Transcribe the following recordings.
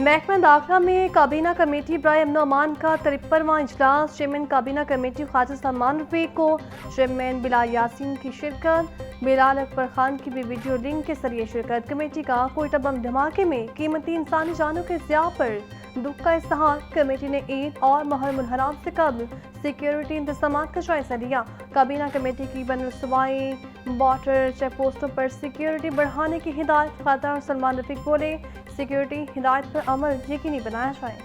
महकमा दाखिला में काबीना कमेटी बराए अमन अमान का 53वां इजलास। चेयरमैन काबीना कमेटी ख्वाजा सलमान रफीक को चेयरमैन बिलाल यासीन की शिरकत। बिलाल अकबर खान की भी वीडियो लिंक के जरिए शिरकत। कमेटी का कोयटा बम धमाके में कीमती इंसानी जानों के ज़िया पर दुख का इज़हार। कमेटी ने ईद और मुहर्रम हराम से कबल सिक्योरिटी इंतजाम का जायजा लिया। काबीना कमेटी की बनसूबाई बॉर्डर चेक पोस्टों पर सिक्योरिटी बढ़ाने की हिदायत। ख्वाजा सलमान रफीक बोले, सिक्योरिटी हिदायत पर अमल यकीनी बनाया जाए।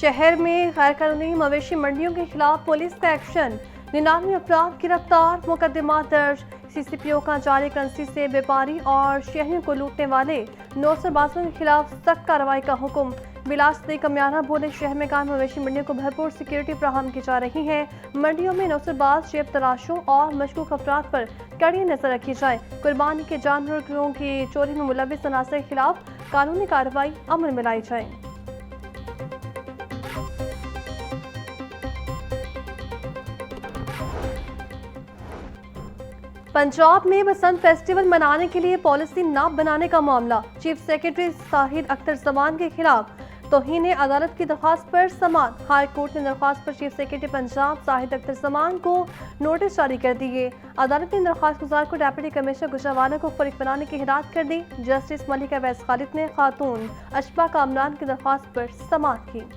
शहर में गैर कानूनी मवेशी मंडियों के खिलाफ पुलिस का एक्शन। 99 अफराद गिरफ्तार। मुकदमा दर्ज। CCPO का जारी करेंसी से व्यापारी और शहरियों को लूटने वाले नौसरबाजों के खिलाफ सख्त कार्रवाई का हुक्म। बिलास कमियाना बोले, शहर में कायम मवेशी मंडियों को भरपूर सिक्योरिटी फराहम की जा रही है। मंडियों में नौसरबाज, जेब तराशों और मशकूक अफराद पर कड़ी नजर रखी जाए। कुर्बानी के जानवरों की चोरी में मुलविस अनासर के खिलाफ कानूनी कार्रवाई अमल में लाई जाए। पंजाब में बसंत फेस्टिवल मनाने के लिए पॉलिसी न बनाने का मामला। चीफ सेक्रेटरी शाहिद अख्तर जमान के खिलाफ तौहीन अदालत की दरख्वास्त पर समाअत। हाई कोर्ट ने दरख्वास्त पर चीफ सेक्रेटरी पंजाब शाहिद अख्तर जमान को नोटिस जारी कर दिए। अदालत ने दरख्वास्त गुजार को डेप्यूटी कमिश्नर गुजरावाला को फरीक बनाने की हिदायत कर दी। जस्टिस मलिका वैस खालिद ने खातून अशफा कामरान की दरख्वास्त पर समाअत की।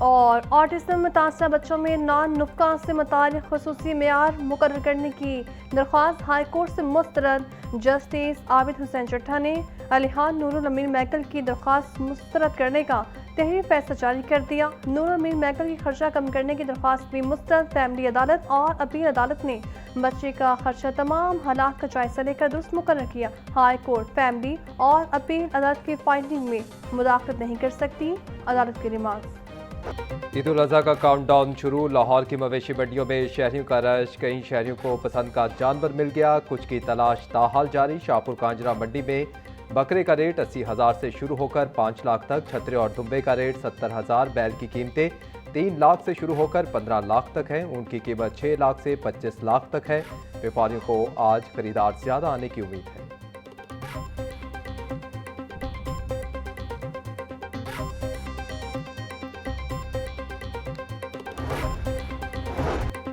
और ऑटिज्म मुतासर बच्चों में नॉन नुक्का से मुताल्लिक़ खुसूसी मेयार मुकर्रर करने की दरख्वास्त हाई कोर्ट से मुस्तरद। जस्टिस आबिद हुसैन चट्टा ने अलिहान नूरुल अमीन मैकल की दरख्वास्त मुस्तरद करने का तहरीर फैसला जारी कर दिया। नूरुल अमीन मैकल की खर्चा कम करने की दरख्वास्त भी मुस्तरद। फैमिली अदालत और अपील अदालत ने बच्चे का खर्चा तमाम हालात का जायजा लेकर दुरुस्त मुकर्रर किया। हाई कोर्ट फैमिली और अपील अदालत की फाइंडिंग में मुदाखलत नहीं कर सकती। अदालत के रिमार्क्स। ईद उल अज़हा का काउंटडाउन शुरू। लाहौर की मवेशी मंडियों में शहरियों का रश। कई शहरियों को पसंद का जानवर मिल गया, कुछ की तलाश ताहाल जारी। शाहपुर कांजरा मंडी में बकरे का रेट 80,000 से शुरू होकर 5 लाख तक। छतरे और दुम्बे का रेट 70,000। बैल की कीमतें 3 लाख से शुरू होकर 15 लाख तक है। उनकी कीमत 6 लाख से 25 लाख तक है। व्यापारियों को आज खरीदार ज्यादा आने की उम्मीद है।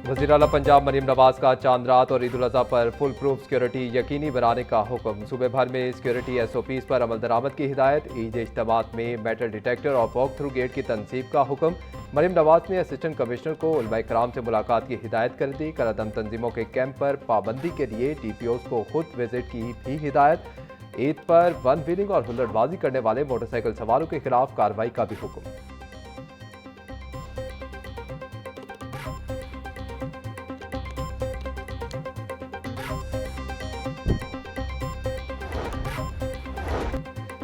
वज़ीर आला पंजाब मरीम नवाज का चांद रात और ईद उल अज़हा पर फुल प्रूफ सिक्योरिटी यकीनी बनाने का हुक्म। सूबे भर में सिक्योरिटी SOPs पर अमल दरामद की हिदायत। ईद इज्तिमात में मेटल डिटेक्टर और वॉक थ्रू गेट की तनसीब का हुक्म। मरीम नवाज ने असिस्टेंट कमिश्नर को उलमा कराम से मुलाकात की हिदायत कर दी। करदम तंजीमों के कैंप पर पाबंदी के लिए TPOs को खुद विजिट की भी हिदायत। ईद पर वन व्हीलिंग और हुल्लड़बाजी करने वाले मोटरसाइकिल सवारों के खिलाफ कार्रवाई का भी हुक्म।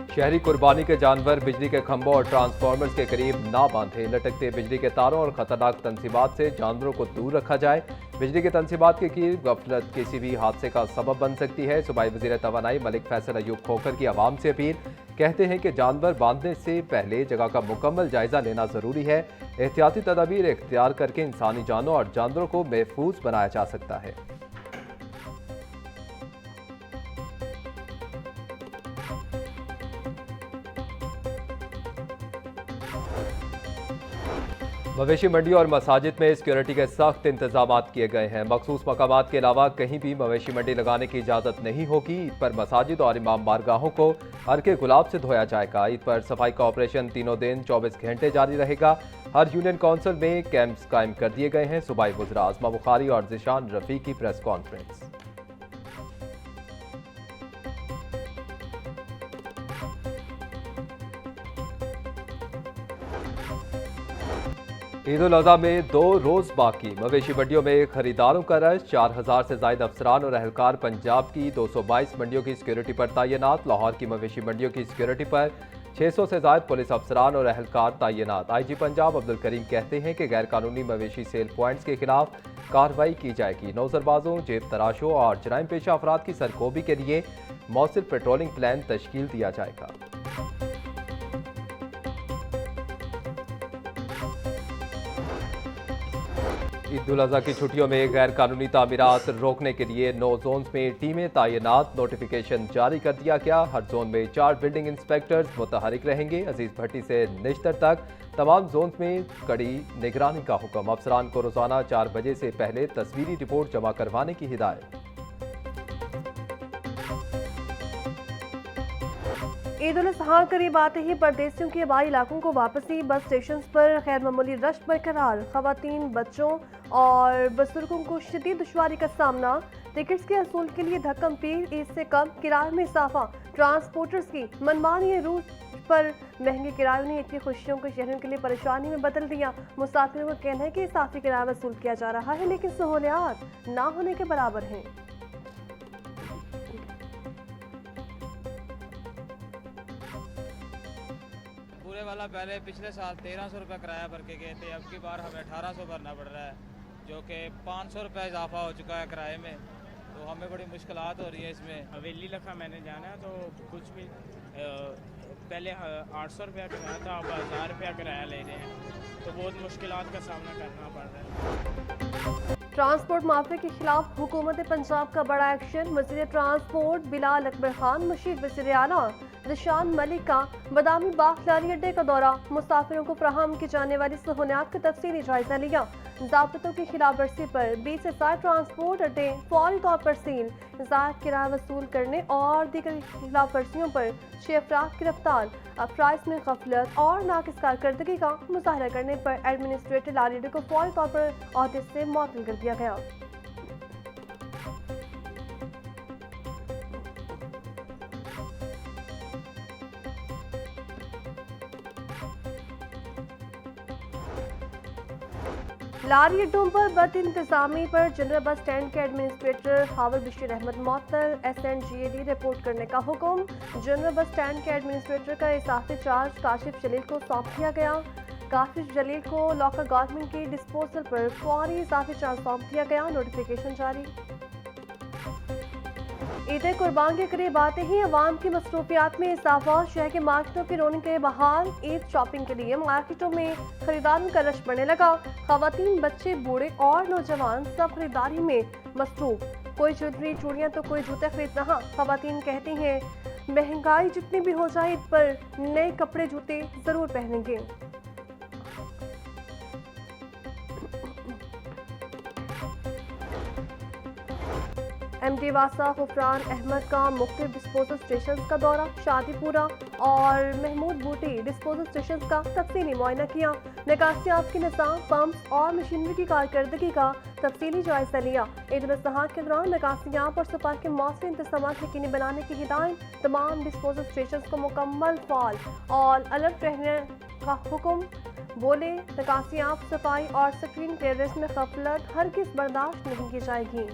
शहरी कुर्बानी के जानवर बिजली के खंभों और ट्रांसफार्मर्स के करीब ना बांधे। लटकते बिजली के तारों और खतरनाक तनसीबात से जानवरों को दूर रखा जाए। बिजली के तनसीबात के गिर्द गफलत किसी भी हादसे का सबब बन सकती है। सूबाई वज़ीर तवानाई मलिक फैसल अयूब खोखर की आवाम से अपील। कहते हैं कि जानवर बांधने से पहले जगह का मुकम्मल जायजा लेना जरूरी है। एहतियाती तदाबीर इख्तियार करके इंसानी जानों और जानवरों को महफूज बनाया जा सकता है। मवेशी मंडियों और मसाजिद में सिक्योरिटी के सख्त इंतजाम किए गए हैं। मखसूस मकामात के अलावा कहीं भी मवेशी मंडी लगाने की इजाज़त नहीं होगी। ईद पर मसाजिद और इमाम बारगाहों को हरके गुलाब से धोया जाएगा। ईद पर सफाई का ऑपरेशन तीनों दिन 24 घंटे जारी रहेगा। हर यूनियन काउंसिल में कैंप्स कायम कर दिए गए हैं। सूबाई वज़रा आज़मा बुखारी और ज़िशान रफ़ी की प्रेस कॉन्फ्रेंस। ईद उल अज़हा में 2 रोज बाकी। मवेशी मंडियों में खरीदारों का रश। 4,000 से ज्यादा अफसरान और अहलकार पंजाब की 222 मंडियों की सिक्योरिटी पर तैनात। लाहौर की मवेशी मंडियों की सिक्योरिटी पर 600 से ज्यादा पुलिस अफसरान और अहलकार तैनात। IG पंजाब अब्दुल करीम कहते हैं कि गैर कानूनी मवेशी सेल पॉइंट्स के खिलाफ कार्रवाई की जाएगी। नौजरबाजों, जेब तराशों और जराइम पेशा अफराद की सरकोबी के लिए मौसर पेट्रोलिंग प्लान तश्कील दिया जाएगा। ईद उल अजहा की छुट्टियों में गैर कानूनी तामीरात रोकने के लिए 9 जोन्स में टीमें तैनात, नोटिफिकेशन जारी कर दिया गया। हर जोन में 4 बिल्डिंग इंस्पेक्टर्स मुतहरिक रहेंगे। अजीज भट्टी से निश्तर तक तमाम जोन्स में कड़ी निगरानी का हुक्म। अफसरान को रोजाना 4 बजे से पहले तस्वीरी रिपोर्ट जमा करवाने की हिदायत। ईद उल अजहा करीब आते ही परदेसियों के आबाई इलाकों को वापसी, बस स्टेशन पर खैर मामूली रश बरकरार। खवातीन, बच्चों और बुजुर्गों को शदीद दुश्वारी का सामना। टिकट्स के असूल के लिए धक्कम पीर, ईद से कम किराए में इजाफा। ट्रांसपोर्टर्स की मनमानी रूट पर महंगे किरायों ने ईद की खुशियों को शहरों के लिए परेशानी में बदल दिया। मुसाफिरों का कहना है कि इजाफी किराया वसूल किया जा रहा है, लेकिन सहूलियात ना होने के बराबर हैं। पूरे वाला पहले पिछले साल 1300 रुपये किराया भर के गए थे, अब की बार हमें 1800 भरना पड़ रहा है, जो कि 500 रुपये इजाफा हो चुका है किराए में। तो हमें बड़ी मुश्किलात हो रही है इसमें। हवेली लखा मैंने जाना है तो कुछ भी पहले 800 रुपया किराया था, अब 1000 रुपया किराया ले रहे हैं, तो बहुत मुश्किलात का सामना करना पड़ रहा है। ट्रांसपोर्ट माफिया के खिलाफ हुकूमत पंजाब का बड़ा एक्शन। वज़ीर ट्रांसपोर्ट बिलाल अकबर खान, मुशीर वज़ीर आला निशान मलिक का बादामी बाग लारी अड्डे का दौरा। मुसाफिरों को फराहम की जाने वाली सहूलियात का तफसीली जायजा लिया। ज़ाब्तों की खिलाफ वर्जी पर 20 से ज़ायद ट्रांसपोर्ट अड्डे फौरी तौर पर सील। ज़ायद किराया वसूल करने और दीगर खिलाफ वर्जियों पर 6 अफराद गिरफ्तार। प्राइस में गफलत और नाकिस कारकर्दगी का मुजाहरा करने पर एडमिनिस्ट्रेटर लारी अड्डे को फौरी तौर पर अहदे से मुअत्तल कर दिया गया। लारी अड्डों पर बद इंतजामी पर जनरल बस स्टैंड के एडमिनिस्ट्रेटर हावर बशीर अहमद मुअत्तल। SNGAD रिपोर्ट करने का हुक्म। जनरल बस स्टैंड के एडमिनिस्ट्रेटर का इजाफी चार्ज काशिफ जलील को सौंप दिया गया। काशिफ जलील को लॉकर गारमेंट की डिस्पोजल पर फौरी इजाफी चार्ज सौंप दिया गया। नोटिफिकेशन जारी। ईद कुर्बान के करीब आते ही अवाम की मसरूफियात में इजाफा। शहर के मार्केटों की रौनकें बहाल। ईद शॉपिंग के लिए मार्केटों में खरीदारों का रश बढ़ने लगा। खवातीन, बच्चे, बूढ़े और नौजवान सब खरीदारी में मसरूफ। कोई ज्वेलरी, चूड़ियाँ तो कोई जूते खरीद रहा। खवातीन कहती हैं महंगाई जितनी भी हो जाए, ईद पर नए कपड़े जूते जरूर पहनेंगे। MD वासा गुफरान अहमद का मुख्तलिफ डिस्पोजल स्टेशन का दौरा। शादीपुरा और महमूद बूटी डिस्पोजल स्टेशन का तफसीली मुआयना किया। निकासियात के निज़ाम, पंप्स और मशीनरी की कारकर्दगी का तफसीली जायजा लिया। ईद उल अजहा के दौरान निकासियात और सफाई के मौसमी इंतजाम यकीनी बनाने की हिदायत। तमाम डिस्पोजल स्टेशन को मुकम्मल फाल और अलर्ट रहने का हुक्म। बोले निकासियात, सफाई और स्क्रीन क्लियरेंस में गफलत हरगिज़ बर्दाश्त नहीं की जाएगी।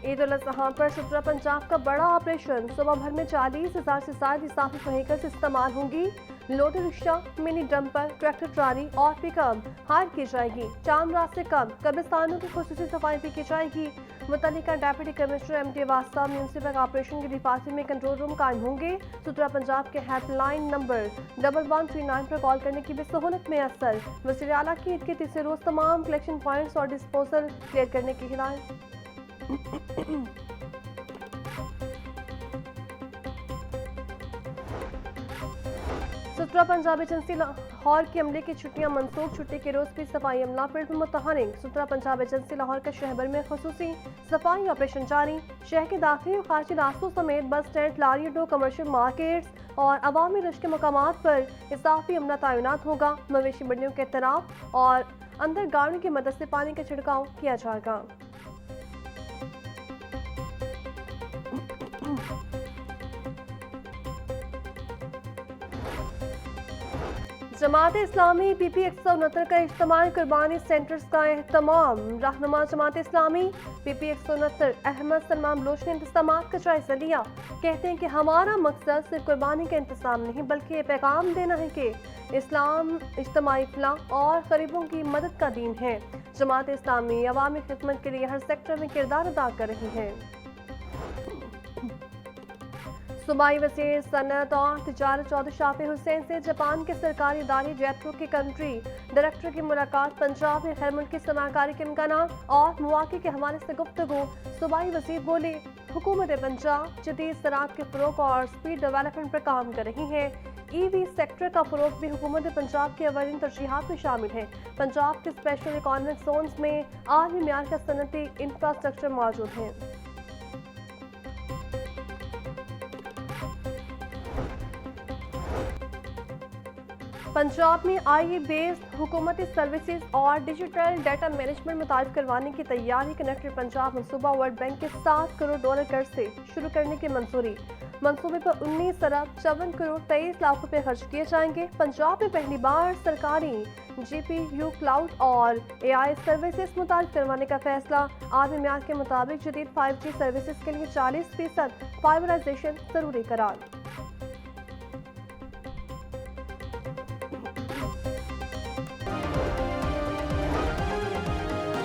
ईद उल अजहा पर सुतरा पंजाब का बड़ा ऑपरेशन। सुबह भर में 40,000 से ज्यादा इजाफी व्हीकल्स इस्तेमाल होंगी। लोटो rickshaw, mini dumper, tractor trolley और पिकअप हायर की जाएगी। चांद रात से कम कब्रिस्तानों की खुसूसी सफाई भी की जाएगी। मुतल्लिका डेप्यूटी कमिश्नर MD वास्ता म्यूनसिपल ऑपरेशन की हिफाजत में कंट्रोल रूम कायम होंगे। सुतरा पंजाब के हेल्पलाइन नंबर 1139 पर कॉल करने की भी सहूलत में असर। वज़ीर आला की ईद के तीसरे रोज तमाम कलेक्शन पॉइंट्स और डिस्पोजल क्लियर करने की हिदायत। सुतरा पंजाब एजेंसी लाहौर की अमले की छुट्टियां मनसूख। छुट्टी के रोज भी सफाई अमला फिर मुतहरिक। सुतरा पंजाब एजेंसी लाहौर के शहर में खुसूसी सफाई ऑपरेशन जारी। शहर के दाखिली और खारजी रास्तों समेत बस स्टैंड, लारी अड्डों, कमर्शियल मार्केट्स और अवामी रश के मकामात पर इजाफी अमला तैनात होगा। मवेशी मंडियों के तनाव और अंदर गाड़ियों की मदद से पानी का छिड़काव किया जाएगा। जमात इस्लामी PP 169 का इज्तिमाई कुर्बानी सेंटर्स का एहतमाम। रहनुमा जमात इस्लामी PP 169 अहमद सलमान बलोच ने इंतजामात का जायजा लिया। कहते हैं कि हमारा मकसद सिर्फ कुर्बानी का इंतजाम नहीं, बल्कि ये पैगाम देना है कि इस्लाम इज्तिमाई फलाह और गरीबों की मदद का दीन है। जमात इस्लामी अवामी खिदमत के लिए हर सेक्टर में किरदार अदा कर रही है। सूबाई वज़ीर सनअत और तिजारत चौधरी शाफी हुसैन से जापान के सरकारी इदारे जेट्रो के कंट्री डायरेक्टर की मुलाकात, पंजाब में खैर मुल्की सरमाकारी के इम्कानात और मौके के हवाले से गुफ्तगू। सूबाई वज़ीर बोले, हुकूमत पंजाब जदीद ज़राअत के फ़रोग़ और स्पीड डेवलपमेंट पर काम कर रही है। EV सेक्टर का फ़रोग़ भी हुकूमत पंजाब की अवलिन तरजीहात में शामिल है। पंजाब के स्पेशल इकॉनमिक जोन्स में आलमी मियार का सनती इंफ्रास्ट्रक्चर मौजूद है। पंजाब में IE बेस्ड हुकूमती सर्विसेज और डिजिटल डाटा मैनेजमेंट मुतारिफ करवाने की तैयारी। कनेक्टेड पंजाब मनसूबा वर्ल्ड बैंक के $7 करोड़ कर्ज से शुरू करने की मंजूरी। मंसूबे पर 19 अरब 54 करोड़ 23 लाख रुपए खर्च किए जाएंगे। पंजाब में पहली बार सरकारी GPU क्लाउड और AI सर्विसेज मुतारिफ करवाने का फैसला। आलमी मियार के मुताबिक जदीद 5G सर्विसेज के लिए 40% फाइबराइजेशन जरूरी करार।